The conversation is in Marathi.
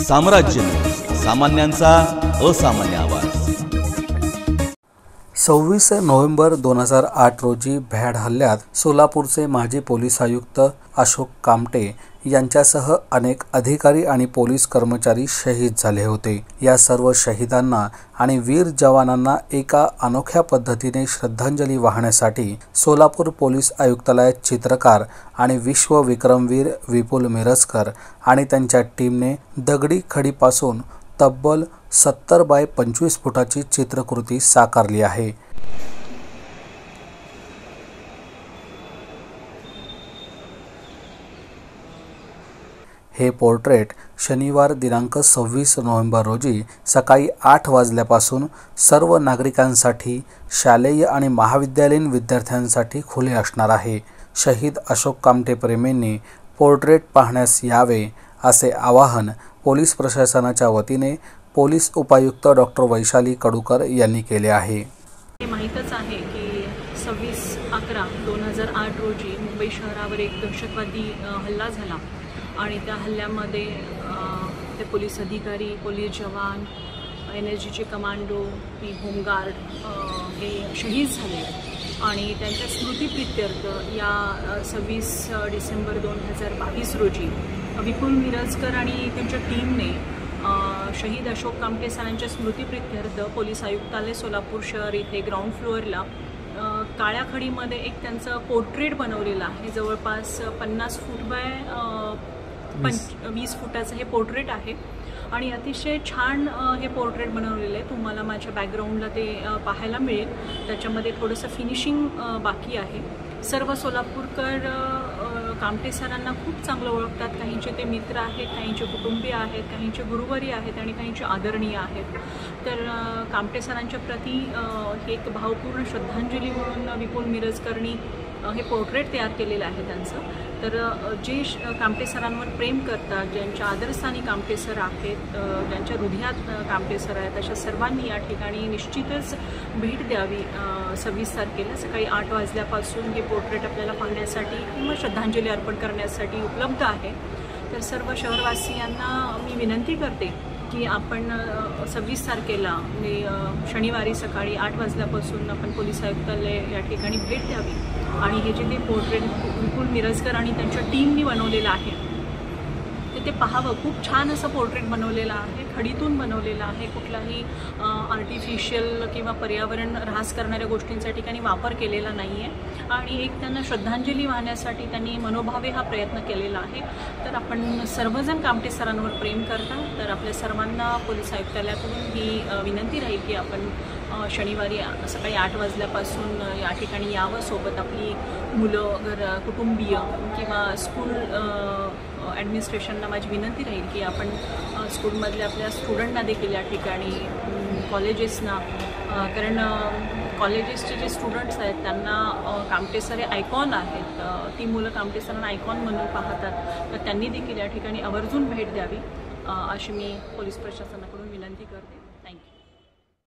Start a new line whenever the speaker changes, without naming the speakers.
साम्राज्य सामान्यांचा असामान्य आवाज।
26 नोव्हेंबर 2008 रोजी भ्याड हल्ल्यात सोलापूरचे माजी पोलीस आयुक्त अशोक कामटे यांच्यासह अनेक अधिकारी आणि पोलीस कर्मचारी शहीद झाले होते। या सर्व शहीदांना आणि वीर जवानांना एका अनोख्या पद्धतीने श्रद्धांजली वाहण्यासाठी सोलापूर पोलीस आयुक्तालयात चित्रकार आणि विश्व विक्रमवीर विपुल मिरजकर आणि त्यांच्या टीमने दगडी खडीपासून तब्बल 70 बाय 25 फुटाची चित्रकृती साकारली आहे। हे पोर्ट्रेट शनिवार दिनांक 26 नोव्हेंबर रोजी सकाळी 8 वाजल्यापासून सर्व नागरिकांसाठी, शालेय आणि महाविद्यालयीन विद्यार्थ्यांसाठी खुले असणार आहे। शहीद अशोक कामटे प्रेमींनी पोर्ट्रेट पाहण्यास यावे असे आवाहन पोलीस प्रशासनाच्या वतीने पोलीस उपायुक्त डॉक्टर वैशाली कडूकर यांनी केले आहे।
माहीतच आहे की 26/11/2008 रोजी मुंबई शहरावर एक दहशतवादी हल्ला झाला आणि त्या हल्ल्यामध्ये ते पोलीस अधिकारी, पोलीस जवान, NSGचे कमांडो, होमगार्ड हे शहीद झाले आणि त्यांच्या स्मृतिप्रित्यर्थ या 26 डिसेंबर 2022 रोजी विपुल मिरजकर आणि त्यांच्या टीमने शहीद अशोक कामटे सरांच्या स्मृतिप्रित्यर्थ पोलीस आयुक्तालय सोलापूर शहर इथे ग्राउंड फ्लोअरला काळ्या खडीमध्ये एक त्यांचं पोर्ट्रेट बनवलेलं आहे। जवळपास 50 फूट बाय 20 फुटाचं हे पोर्ट्रेट आहे आणि अतिशय छान हे पोर्ट्रेट बनवलेलं आहे। तुम्हाला माझ्या बॅकग्राऊंडला ते पाहायला मिळेल। त्याच्यामध्ये थोडंसं फिनिशिंग बाकी आहे। सर्व सोलापूरकर कामटे सरांना खूप चांगलं ओळखतात। काहींचे ते मित्र आहेत, काहींचे कुटुंबीय आहेत, काहींचे गुरुवारी आहेत आणि काहींचे आदरणीय आहेत। तर कामटे सरांच्या प्रती एक भावपूर्ण श्रद्धांजली म्हणून विपुल मिरजकरनी हे पोर्ट्रेट तयार केलेलं आहे त्यांचं। तर जे कामटे सरांवर प्रेम करतात, ज्यांच्या आदरस्थानी कामटे सर आहेत, ज्यांच्या हृदयात कामटे सर आहेत, अशा सर्वांनी या ठिकाणी निश्चितच भेट द्यावी। 26 तारखेला सकाळी 8 वाजल्यापासून हे पोर्ट्रेट आपल्याला पाहण्यासाठी किंवा श्रद्धांजली अर्पण करण्यासाठी उपलब्ध आहे। तर सर्व शहरवासियांना मी विनंती करते की आपण 26 तारखेला शनिवारी सकाळी 8 वाजल्यापासून आपण पोलीस आयुक्तालय या ठिकाणी भेट द्यावी आणि हे जे ते पोर्ट्रेट विपुल मिरजकर आणि त्यांच्या टीमनी बनवलेलं आहे ते पाहावं। खूप छान असं पोर्ट्रेट बनवलेलं आहे, खडीतून बनवलेलं आहे। कुठलाही आर्टिफिशियल किंवा पर्यावरण ऱ्हास करणाऱ्या गोष्टींचा ठिकाणी वापर केलेला नाही आहे आणि एक त्यांना श्रद्धांजली वाहण्यासाठी त्यांनी मनोभावे हा प्रयत्न केलेला आहे। तर आपण सर्वजण कामटे सरांवर प्रेम करता, तर आपल्या सर्वांना पोलीस आयुक्तालयाकडून ही विनंती राहील की आपण शनिवारी सकाळी 8 वाजल्यापासून या ठिकाणी यावं। सोबत आपली मुलं, कुटुंबीय किंवा स्कूल ॲडमिनिस्ट्रेशनला माझी विनंती राहील की आपण स्कूलमधल्या आपल्या स्टुडंटना देखील या ठिकाणी, कॉलेजेसना, कारण कॉलेजेसचे जे स्टुडंट्स आहेत त्यांना कामटे सर हे आयकॉन आहेत। ती मुलं कामटे सरांना आयकॉन म्हणून पाहतात, तर त्यांनी देखील या ठिकाणी आवर्जून भेट द्यावी अशी मी पोलीस प्रशासनाकडून विनंती करते।